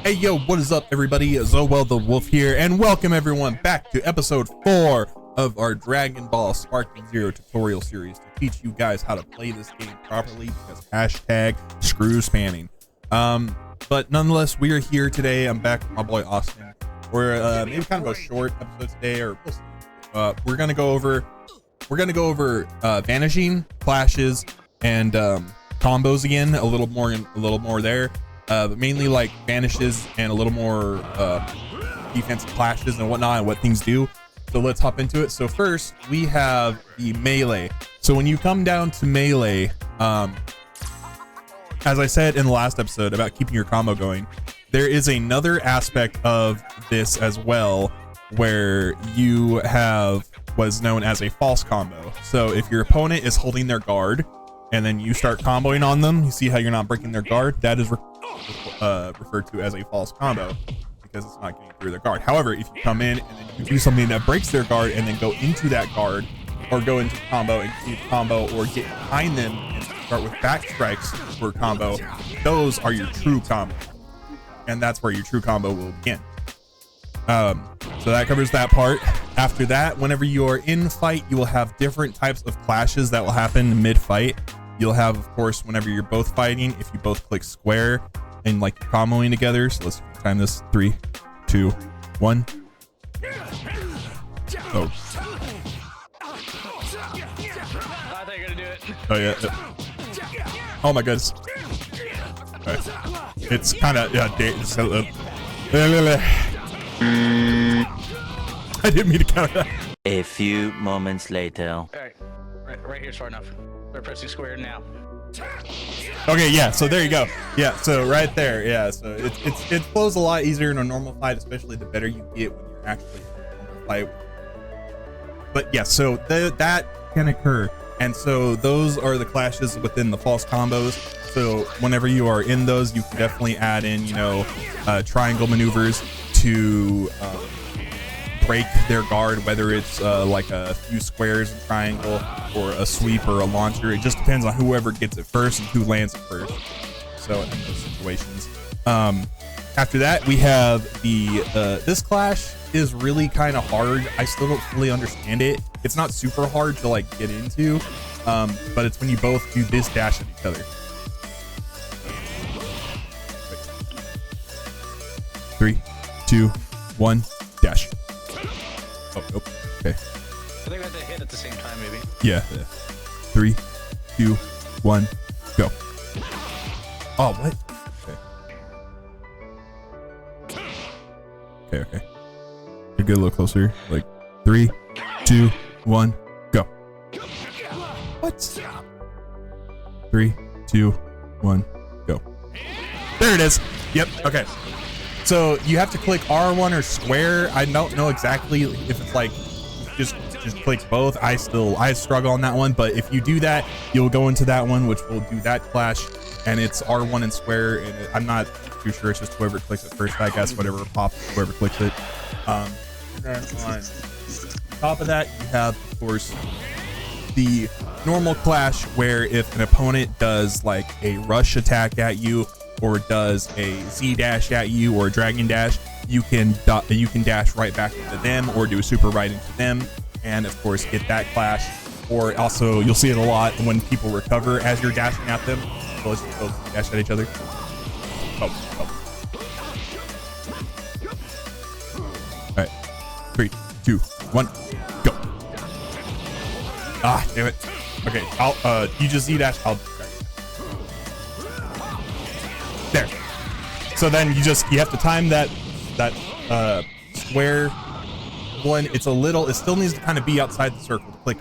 Hey yo, what is up everybody? Zoel the Wolf here, and welcome everyone back to episode 4 of our Dragon Ball Sparking Zero tutorial series to teach you guys how to play this game properly, because hashtag screw spamming. But nonetheless, we are here today. I'm back with my boy Austin. We're maybe kind of a short episode today, or we're gonna go over vanishing, flashes, and combos again, a little more there. But mainly like vanishes and a little more defensive clashes and whatnot and what things do. So let's hop into it. So first we have the melee. So when you come down to melee, as I said in the last episode about keeping your combo going, there is another aspect of this as well, where you have what's known as a false combo. So if your opponent is holding their guard and then you start comboing on them, you see how you're not breaking their guard? That is referred to as a false combo, because it's not getting through their guard. However, if you come in and then you do something that breaks their guard and then go into that guard, or go into combo and keep combo, or get behind them and start with back strikes for combo, those are your true combo, and that's where your true combo will begin. So that covers that part. After that, whenever you are in fight, you will have different types of clashes that will happen mid-fight. You'll have, of course, whenever you're both fighting, if you both click square and like comboing together. So let's time this. 3, 2, 1. Oh. I thought you were gonna do it. Oh yeah. Oh my goodness. Okay. It's kind of I didn't mean to count that. A few moments later. All right here's far enough. We're pressing square now. Okay, yeah, so there you go. Yeah, so right there, yeah, so it flows a lot easier in a normal fight, especially the better you get when you're actually in a normal fight. But yeah, so that can occur, and so those are the clashes within the false combos. So whenever you are in those, you can definitely add in, triangle maneuvers to break their guard, whether it's like a few squares in triangle or a sweep or a launcher. It just depends on whoever gets it first and who lands it first. So in those situations, after that we have the this clash is really kind of hard. I still don't fully understand it. It's not super hard to like get into, but it's when you both do this dash at each other. 3, 2, 1, dash. Oh, nope. Okay. I think we have to hit at the same time, maybe. Yeah. 3, 2, 1, go. Oh, what? Okay. You get a little closer. Like 3, 2, 1, go. What? 3, 2, 1, go. There it is. Yep. Okay. So you have to click R1 or square. I don't know exactly if it's like just click both. I struggle on that one, but if you do that, you'll go into that one, which will do that clash, and it's R1 and square. And I'm not too sure. It's just whoever clicks it first, I guess. Whatever pops, whoever clicks it. And then on top of that, you have, of course, the normal clash, where if an opponent does like a rush attack at you, or does a Z dash at you, or a dragon dash, you can dash right back into them, or do a super right into them, and of course get that clash. Or also you'll see it a lot when people recover as you're dashing at them. So let's just both dash at each other. Oh. All right, 3, 2, 1, go. Ah, damn it. Okay, I'll you just Z dash. I'll. There. So then you have to time that square one. It still needs to kind of be outside the circle to click.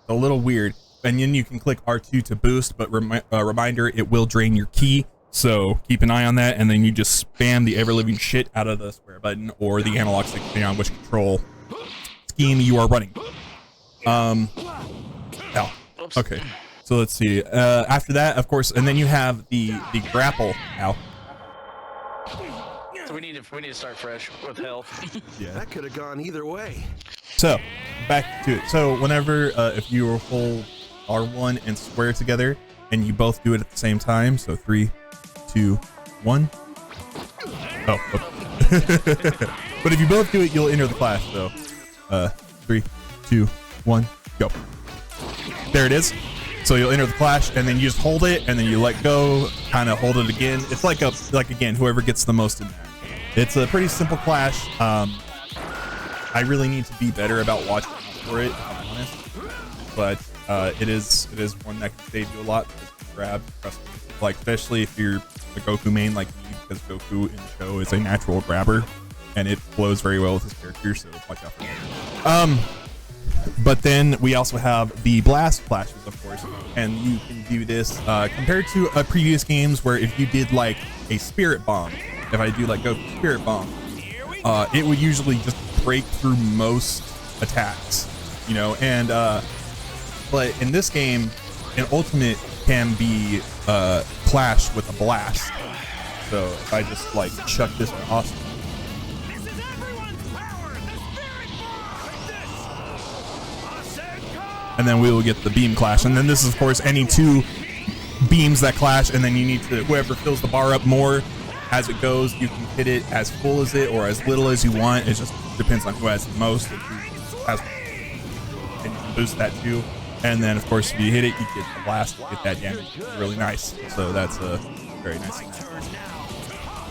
A little weird. And then you can click R2 to boost, but reminder, it will drain your ki. So keep an eye on that, and then you just spam the ever-living shit out of the square button or the analog stick, depending on which control scheme you are running. Okay. So let's see. After that, of course, and then you have the grapple. Ow. So we need to start fresh with health. Yeah, that could have gone either way. So back to it. So whenever if you hold R1 and square together, and you both do it at the same time. So 3, 2, 1. Oh. Okay. But if you both do it, you'll enter the clash. So, 3, 2, 1, go. There it is. So you'll enter the clash, and then you just hold it, and then you let go, kind of hold it again. It's like again, whoever gets the most in there. It's a pretty simple clash. I really need to be better about watching for it, if I'm honest. But it is one that can save you a lot because you grab, trust me. Like, especially if you're a Goku main like me, because Goku in the show is a natural grabber, and it flows very well with his character, so watch out for that. But then we also have the blast clashes, of course, and you can do this compared to previous games where if you did like a spirit bomb, if I do like Goku spirit bomb, it would usually just break through most attacks, you know. And but in this game, an ultimate can be clashed with a blast. So if I just like chuck this at Austin. And then we will get the beam clash. And then this is, of course, any two beams that clash. And then you need to, whoever fills the bar up more as it goes, you can hit it as full as it or as little as you want. It just depends on who has the most. If who has, and you can boost that too. And then, of course, if you hit it, you get the blast, you get that damage. It's really nice. So that's a very nice thing.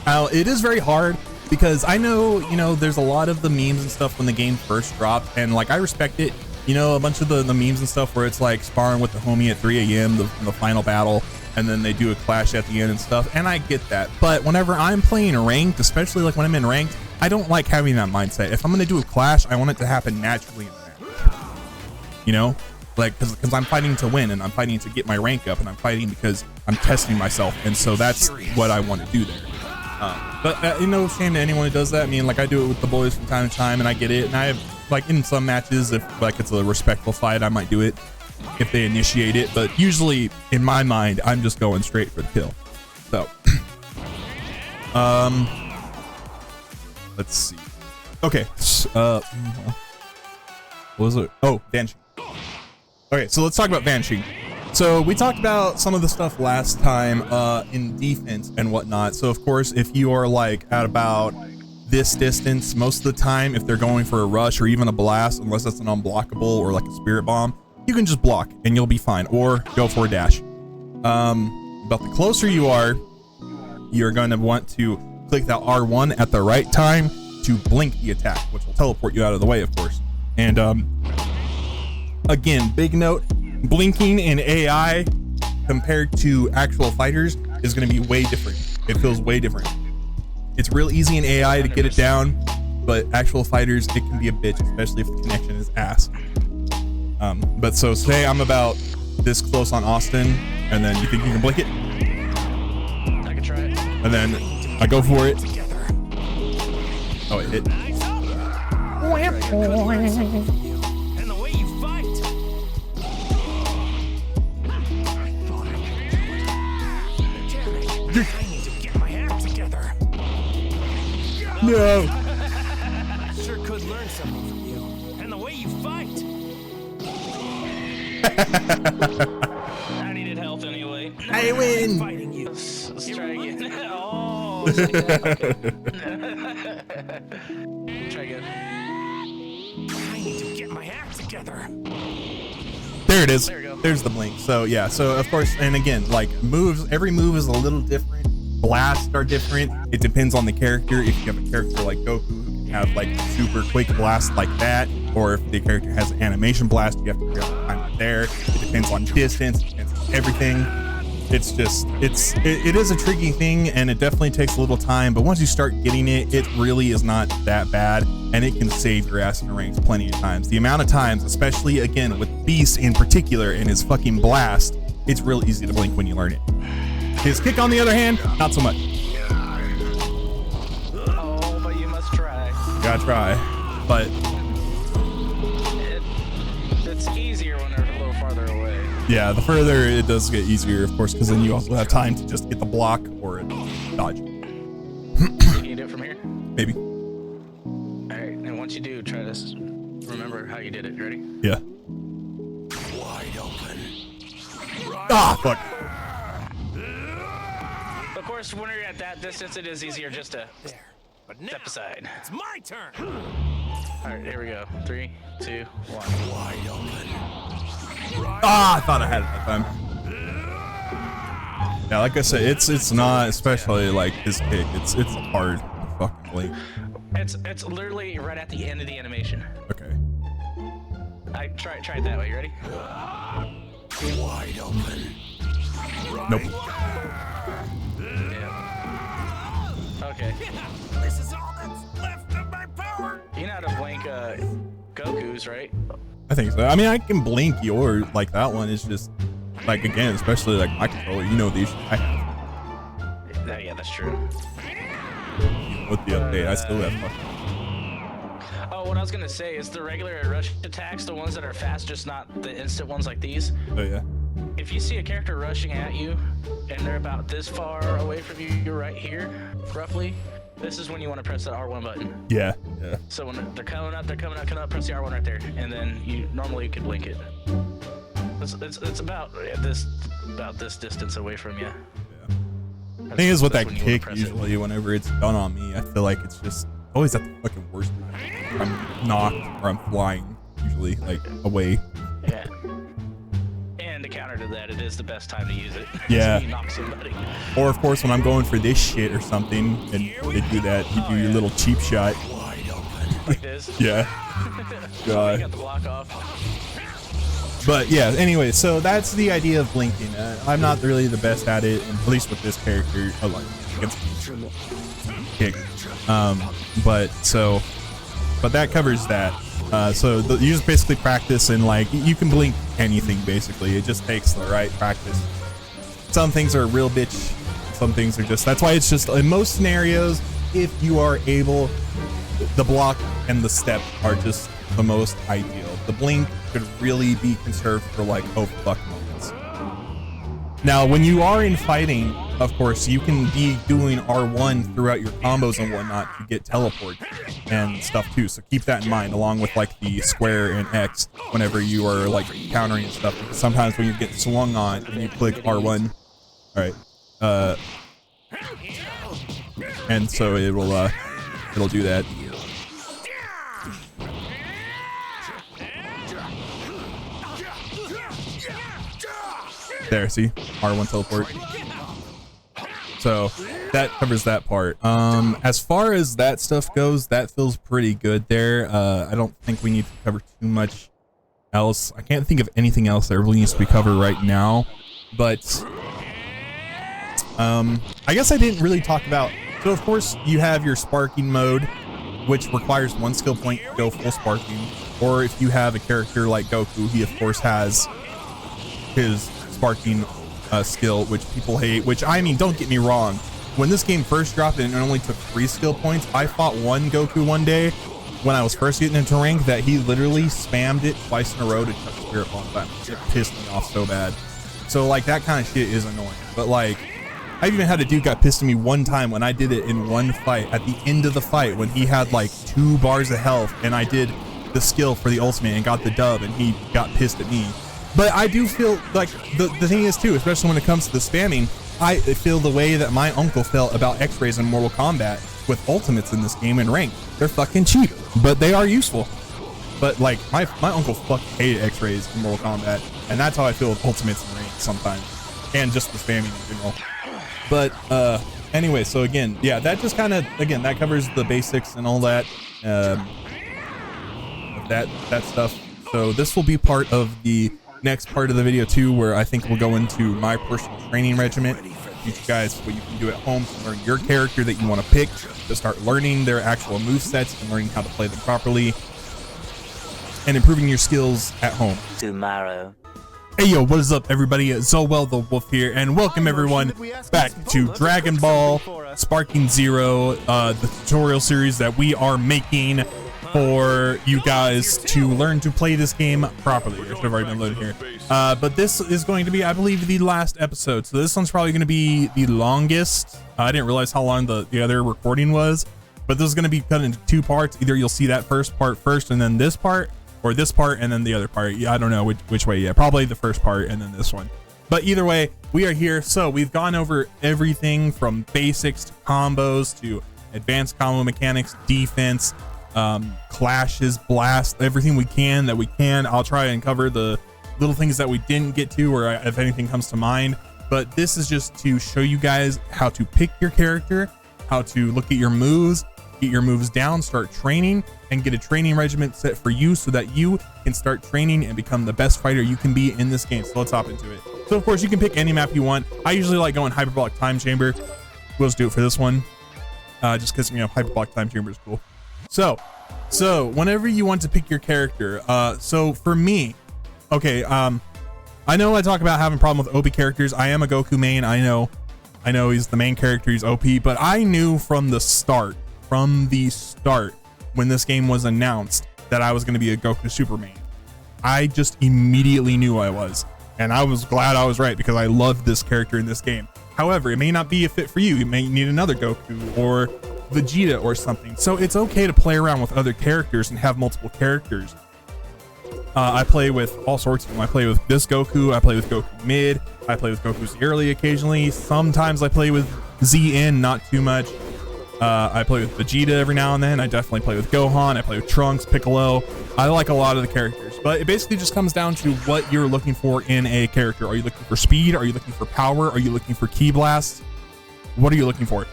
Now, it is very hard because I know, you know, there's a lot of the memes and stuff when the game first dropped. And, like, I respect it. You know, a bunch of the memes and stuff where it's like sparring with the homie at 3 a.m. the final battle, and then they do a clash at the end and stuff, and I get that. But whenever I'm playing ranked, especially like when I'm in ranked, I don't like having that mindset. If I'm gonna do a clash, I want it to happen naturally in the match. You know, like because I'm fighting to win, and I'm fighting to get my rank up, and I'm fighting because I'm testing myself, and so that's what I want to do there. But you know, shame to anyone who does that. I mean, like I do it with the boys from time to time, and I get it, and I have. Like in some matches, if like it's a respectful fight, I might do it if they initiate it. But usually, in my mind, I'm just going straight for the kill. So, let's see. Okay, what was it? Oh, vanishing. Okay, so let's talk about vanishing. So we talked about some of the stuff last time in defense and whatnot. So of course, if you are like at about this distance, most of the time, if they're going for a rush or even a blast, unless it's an unblockable or like a spirit bomb, you can just block and you'll be fine, or go for a dash. But the closer you are, you're going to want to click that R1 at the right time to blink the attack, which will teleport you out of the way, of course. And again, big note, blinking in AI compared to actual fighters is going to be way different. It feels way different. It's real easy in AI to get it down, but actual fighters, it can be a bitch, especially if the connection is ass. But so say I'm about this close on Austin, and then you think you can blink it? I can try it. And then I go for it. Oh, it hit. And the way you fight. I need to get my act together. No. I sure could learn something from you. And the way you fight. I needed health anyway. I win. Fighting you. Let's try again. Oh. Try again. I need to get my act together. There it is. There we go. There's the blink. So yeah, so of course, and again, like moves, every move is a little different. Blasts are different. It depends on the character. If you have a character like Goku who can have like super quick blast like that, or if the character has an animation blast, you have to figure out the time there. It depends on distance, it depends on everything. It's just, it is a tricky thing, and it definitely takes a little time, but once you start getting it, it really is not that bad, and it can save your ass in the ranks plenty of times. The amount of times, especially again with Beast in particular and his fucking blast, it's real easy to blink when you learn it. His kick, on the other hand, not so much. Oh, but you must try. You gotta try, but It's easier when they're a little farther away. yeah, the further it does get easier, of course, because then you also have time to just get the block or a dodge. Can you do it from here? Maybe. All right, and once you do, try this. Remember how you did it. You ready? Yeah. Wide open. Ah, fuck. Of course, course, when you're at that distance, it is easier just to But now, step aside. it's my turn. All right, here we go. 3, 2, 1. Wide open. Ah, I thought I had it that time. Yeah, like I said, it's not, especially like his kick. It's hard to fucking blink. It's literally right at the end of the animation. Okay. I try it that way. You ready? Wide open. Nope. Yeah. Okay. This is all that's left of my power. You know how to blink Goku's, right? I think so. I mean, I can blink yours like that one. It's just like, again, especially like my controller. You know the issue I have Yeah, that's true. with the update. I still have fucking. Oh, what I was gonna say is the regular rush attacks, the ones that are fast, just not the instant ones like these. Oh yeah. If you see a character rushing at you and they're about this far away from you, you're right here, roughly. This is when you want to press the R1 button. Yeah. Yeah. So when they're coming up, press the R1 right there, and then you normally could blink it. It's about this distance away from you. The thing is with That's that when you wanna kick, press it. usually whenever it's done on me, I feel like it's just always at the fucking worst time. I'm knocked or I'm flying, usually like away. Yeah. And to counter to that, it is the best time to use it. Yeah. So you knock somebody. Or of course when I'm going for this shit or something, and they do that, you do your little cheap shot. Like this. Yeah. You God. got the block off. But yeah, anyway, so that's the idea of blinking. I'm not really the best at it, at least with this character. Oh, like against kick. But that covers that. So you just basically practice, and like you can blink anything basically. It just takes the right practice. Some things are a real bitch. Some things are just. That's why it's just in most scenarios, if you are able, the block and the step are just the most ideal. The blink could really be conserved for like oh fuck moments. Now, when you are in fighting, of course, you can be doing R1 throughout your combos and whatnot to get teleport and stuff too. So keep that in mind, along with like the square and X whenever you are like countering and stuff. Because sometimes when you get swung on and you click R1, all right, and so it'll do that. There, see? R1 teleport. So that covers that part. As far as that stuff goes, that feels pretty good there. I don't think we need to cover too much else. I can't think of anything else that really needs to be covered right now. But I guess I didn't really talk about. So of course you have your sparking mode, which requires 1 skill point to go full sparking. Or if you have a character like Goku, he of course has his sparking skill, which people hate, which I mean, don't get me wrong, when this game first dropped and it only took 3 skill points, I fought one Goku one day when I was first getting into rank that he literally spammed it twice in a row to touch Spirit Bomb. It pissed me off so bad. So like that kind of shit is annoying. But like I even had a dude got pissed at me one time when I did it in one fight at the end of the fight when he had like 2 bars of health and I did the skill for the ultimate and got the dub and he got pissed at me. But I do feel like the thing is too, especially when it comes to the spamming, I feel the way that my uncle felt about X-rays in Mortal Kombat with ultimates in this game and rank. They're fucking cheap, but they are useful. But like my uncle fucking hated X-rays in Mortal Kombat, and that's how I feel with ultimates and rank sometimes, and just the spamming in general. But anyway, so again, yeah, that just kind of that covers the basics and all that, that stuff. So this will be part of the next part of the video too, where I think we'll go into my personal training regimen, teach you guys what you can do at home to learn your character that you want to pick, to start learning their actual movesets and learning how to play them properly, and improving your skills at home. Tomorrow. Hey yo, what is up everybody? Zoel the Wolf here, and welcome everyone back to Dragon Ball Sparking Zero, the tutorial series that we are making for you guys to learn to play this game properly. I should have already been loaded here. But this is going to be, I believe, the last episode. So this one's probably going to be the longest. I didn't realize how long the other recording was, but this is going to be cut into 2 parts. Either you'll see that first part first and then this part, or this part and then the other part. Yeah, I don't know which way. Yeah, probably the first part and then this one. But either way, we are here. So we've gone over everything from basics to combos to advanced combo mechanics, defense, clashes, blast, everything we can that we can. I'll try and cover the little things that we didn't get to, or if anything comes to mind. But this is just to show you guys how to pick your character, how to look at your moves, get your moves down, start training, and get a training regimen set for you so that you can start training and become the best fighter you can be in this game. So let's hop into it. So of course you can pick any map you want. I usually like going hyperbolic time chamber. We'll just do it for this one, just because, you know, hyperbolic time chamber is cool. So whenever you want to pick your character, so for me, okay, I know I talk about having a problem with OP characters. I am a Goku main. I know he's the main character, he's OP, but I knew from the start when this game was announced that I was going to be a Goku super main. I just immediately knew I was, and I was glad I was right because I loved this character in this game. However, it may not be a fit for you. You may need another Goku or Vegeta or something. So it's okay to play around with other characters and have multiple characters. I play with all sorts of them. I play with this Goku, I play with Goku mid, I play with Goku early occasionally. Sometimes I play with ZN, not too much. I play with Vegeta every now and then. I definitely play with Gohan, I play with Trunks, Piccolo. I like a lot of the characters, but it basically just comes down to what you're looking for in a character. Are you looking for speed? Are you looking for power? Are you looking for ki blast? What are you looking for?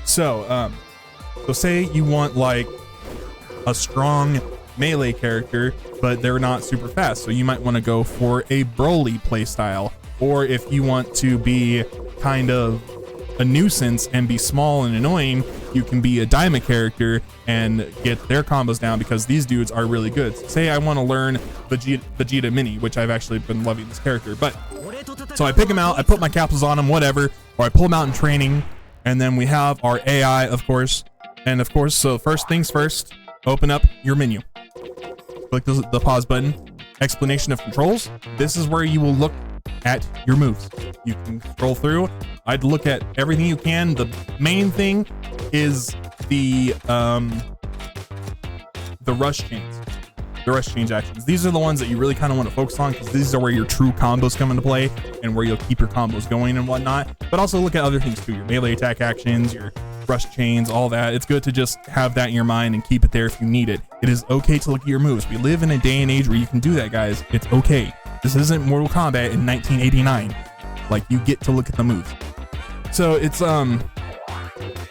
So say you want like a strong melee character, but they're not super fast, so you might want to go for a Broly playstyle. Or if you want to be kind of a nuisance and be small and annoying, you can be a Daima character and get their combos down because these dudes are really good. Say I want to learn Vegeta Mini, which I've actually been loving this character, but so I pick him out, I put my capsules on him, whatever, or I pull him out in training, and then we have our AI, of course. And of course, so first things first, open up your menu. Click the pause button. Explanation of controls. This is where you will look at your moves. You can scroll through. I'd look at everything you can. The main thing is the rush chains. The rush change actions. These are the ones that you really kind of want to focus on because these are where your true combos come into play and where you'll keep your combos going and whatnot. But also look at other things too. Your melee attack actions, your rush chains, all that. It's good to just have that in your mind and keep it there if you need it. It is okay to look at your moves. We live in a day and age where you can do that, guys. It's okay. This isn't Mortal Kombat in 1989. Like, you get to look at the moves. So it's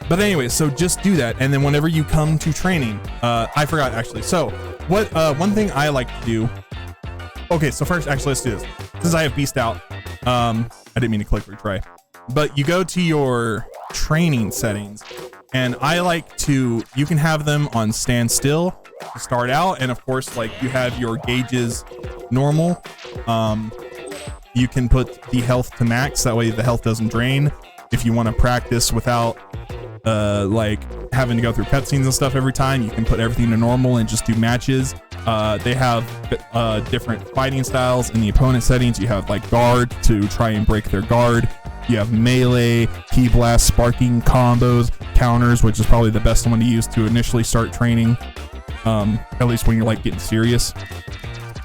but anyway, so just do that, and then whenever you come to training, I forgot actually. So what one thing I like to do. Okay, so first, actually, let's do this. Since I have Beast out, I didn't mean to click retry, but you go to your training settings, and I like to. You can have them on standstill to start out, and of course, like you have your gauges normal. You can put the health to max, that way the health doesn't drain. If you want to practice without like having to go through cutscenes and stuff every time, you can put everything to normal and just do matches. They have different fighting styles in the opponent settings. You have like guard to try and break their guard. You have melee, ki blast, sparking combos, counters, which is probably the best one to use to initially start training, at least when you're like getting serious.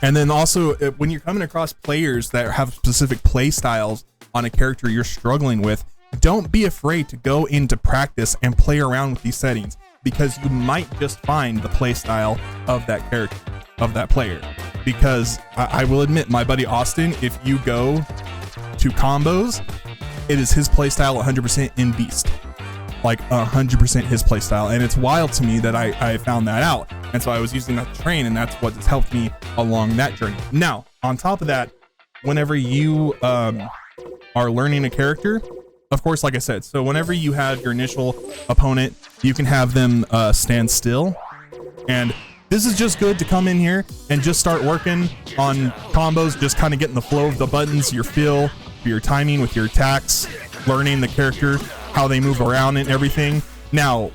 And then also when you're coming across players that have specific play styles on a character you're struggling with, don't be afraid to go into practice and play around with these settings, because you might just find the play style of that character, of that player. Because I will admit, my buddy Austin, if you go to combos, it is his play style 100% in Beast. Like 100% his play style. And it's wild to me that I found that out. And so I was using that to train, and that's what has helped me along that journey. Now, on top of that, whenever you are learning a character, of course, like I said, so whenever you have your initial opponent, you can have them stand still. And this is just good to come in here and just start working on combos, just kind of getting the flow of the buttons, your feel, your timing with your attacks, learning the character, how they move around and everything. Now,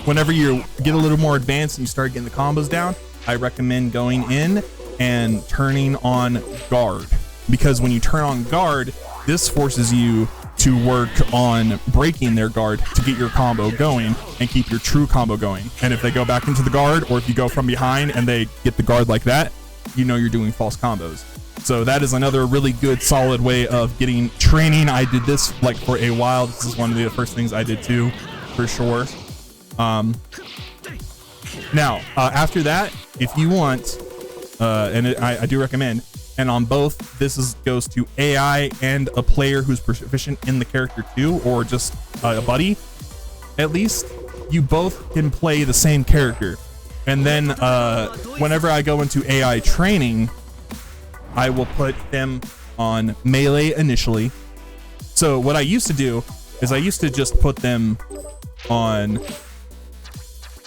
whenever you get a little more advanced and you start getting the combos down, I recommend going in and turning on guard. Because when you turn on guard, this forces you to work on breaking their guard to get your combo going and keep your true combo going. And if they go back into the guard, or if you go from behind and they get the guard like that, you know you're doing false combos. So that is another really good, solid way of getting training. I did this like for a while. This is one of the first things I did too, for sure. Now, after that, if you want, I do recommend, and on both, goes to AI and a player who's proficient in the character too, or just a buddy, at least, you both can play the same character. And then whenever I go into AI training, I will put them on melee initially. So what I used to do is I used to just put them on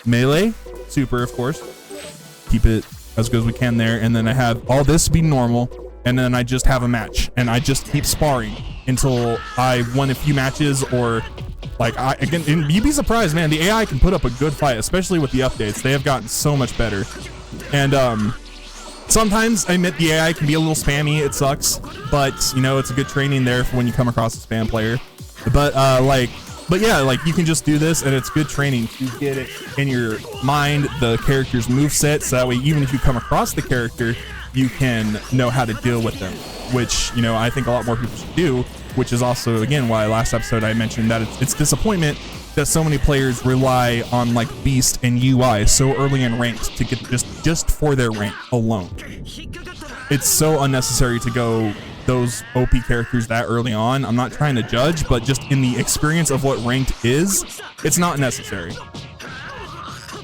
melee, super of course, keep it as good as we can there, and then I have all this be normal, and then I just have a match, and I just keep sparring until I won a few matches, or like and you'd be surprised, man, the AI can put up a good fight, especially with the updates. They have gotten so much better. And sometimes I admit the AI can be a little spammy, it sucks, but you know, it's a good training there for when you come across a spam player. But yeah, like you can just do this, and it's good training to get it in your mind, the character's moveset, so that way even if you come across the character, you can know how to deal with them, which, you know, I think a lot more people should do, which is also, again, why last episode I mentioned that it's disappointment that so many players rely on like Beast and UI so early in ranks to get just for their rank alone. It's so unnecessary to go those OP characters that early on. I'm not trying to judge, but just in the experience of what ranked is, it's not necessary.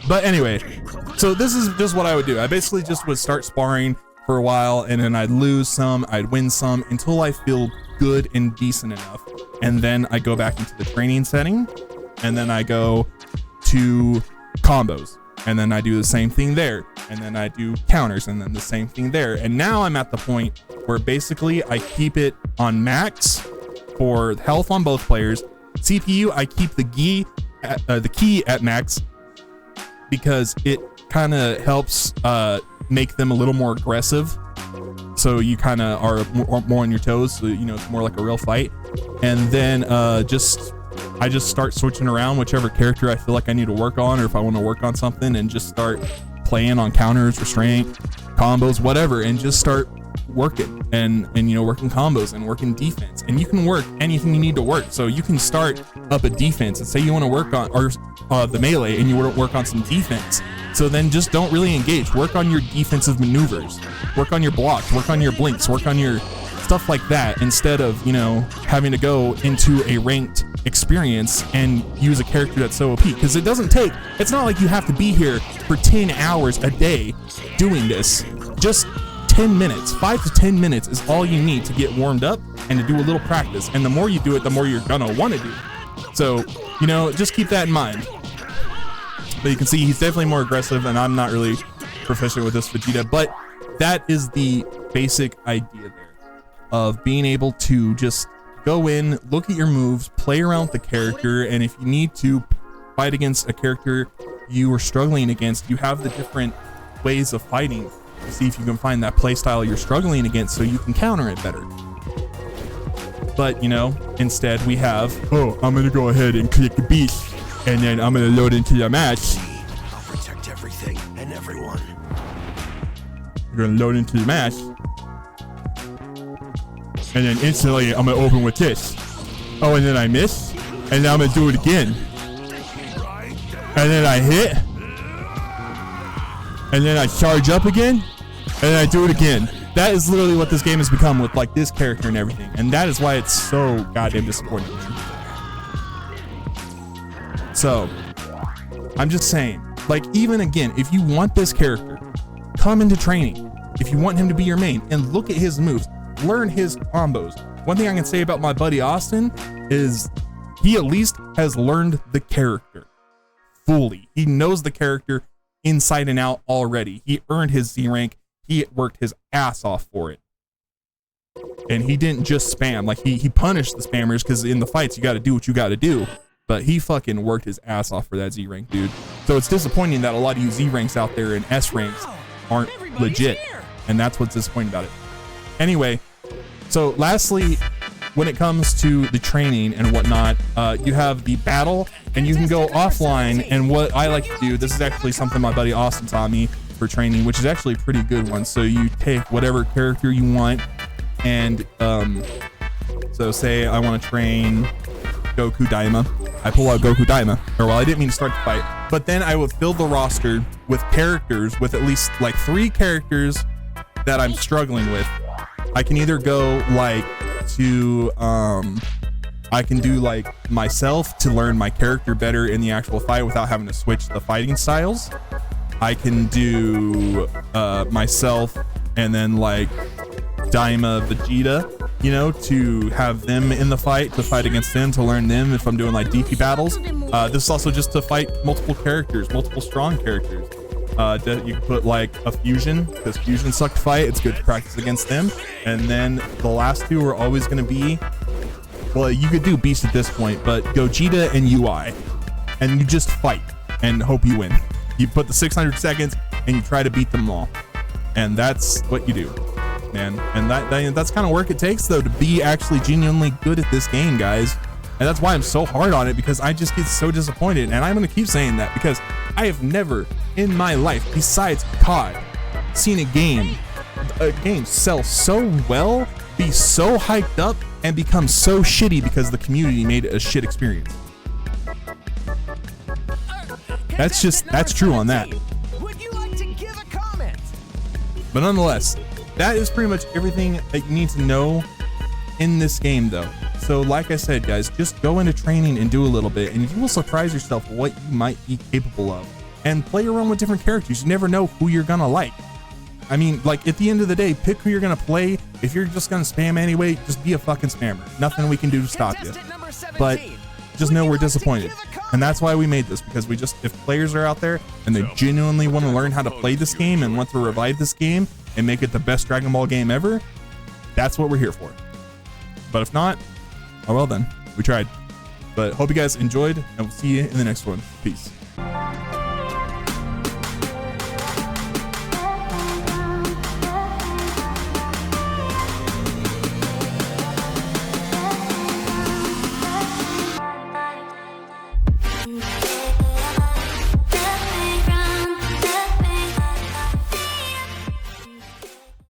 But anyway, so this is just what I would do. I basically just would start sparring for a while, and then I'd lose some, I'd win some, until I feel good and decent enough. And then I go back into the training setting, and then I go to combos, and then I do the same thing there, and then I do counters, and then the same thing there. And now I'm at the point where basically I keep it on max for health on both players. CPU, I keep the key at max, because it kind of helps make them a little more aggressive, so you kind of are more on your toes, so you know it's more like a real fight. And then I just start switching around whichever character I feel like I need to work on, or if I want to work on something, and just start playing on counters or strength, combos, whatever, and just start working and you know, working combos and working defense. And you can work anything you need to work. So you can start up a defense and say you want to work on the melee, and you want to work on some defense. So then just don't really engage. Work on your defensive maneuvers, work on your blocks, work on your blinks, work on your stuff like that, instead of, you know, having to go into a ranked experience and use a character that's so OP. Because it's not like you have to be here for 10 hours a day doing this. Just 10 minutes, 5 to 10 minutes is all you need to get warmed up and to do a little practice. And the more you do it, the more you're gonna want to do. So, you know, just keep that in mind. But you can see he's definitely more aggressive, and I'm not really proficient with this Vegeta, but that is the basic idea there of being able to just go in, look at your moves, play around with the character, and if you need to fight against a character you are struggling against, you have the different ways of fighting to see if you can find that play style you're struggling against so you can counter it better. But, you know, instead we have, oh, I'm gonna go ahead and click the beast, and then I'm gonna load into the match. I'll protect everything and everyone. We're gonna load into the match, and then instantly I'm gonna open with this. Oh, and then I miss, and now I'm gonna do it again, and then I hit, and then I charge up again, and then I do it again. That is literally what this game has become with like this character and everything, and that is why it's so goddamn disappointing. So I'm just saying, like, even again, if you want this character, come into training. If you want him to be your main, and look at his moves, learn his combos. One thing I can say about my buddy Austin is he at least has learned the character fully. He knows the character inside and out already. He earned his Z rank. He worked his ass off for it. And he didn't just spam. Like, he punished the spammers, because in the fights you got to do what you got to do. But he fucking worked his ass off for that Z rank, dude. So it's disappointing that a lot of you Z ranks out there and S ranks aren't legit. And that's what's disappointing about it. Anyway, so lastly, when it comes to the training and whatnot, you have the battle, and you can go offline. And what I like to do, this is actually something my buddy Austin taught me for training, which is actually a pretty good one. So you take whatever character you want, and so say I want to train Goku Daima. I pull out Goku Daima, or well, I didn't mean to start the fight, but then I will fill the roster with characters, with at least like 3 characters that I'm struggling with. I can either go like to I can do like myself to learn my character better in the actual fight without having to switch the fighting styles. I can do myself and then like Daima Vegeta, you know, to have them in the fight, to fight against them, to learn them if I'm doing like DP battles. This is also just to fight multiple characters, multiple strong characters. You can put like a fusion, because fusions suck to fight. It's good to practice against them. And then the last 2 are always going to be, well, you could do Beast at this point, but Gogeta and UI, and you just fight and hope you win. You put the 600 seconds and you try to beat them all, and that's what you do, man. And that's kind of work it takes, though, to be actually genuinely good at this game, guys. And that's why I'm so hard on it, because I just get so disappointed. And I'm gonna keep saying that because I have never in my life, besides COD, seen a game sell so well, be so hyped up, and become so shitty because the community made it a shit experience. That's true on that. Would you like to give a comment? But nonetheless, that is pretty much everything that you need to know in this game, though. So like I said, guys, just go into training and do a little bit, and you will surprise yourself what you might be capable of. And play around with different characters. You never know who you're gonna like. I mean, like, at the end of the day, pick who you're gonna play. If you're just gonna spam anyway, just be a fucking spammer. Nothing we can do to stop you. But just know we're disappointed. And that's why we made this, because we just, if players are out there and they genuinely want to learn how to play this game and want to revive this game and make it the best Dragon Ball game ever, that's what we're here for. But if not, oh well then, we tried. But hope you guys enjoyed, and we'll see you in the next one. Peace.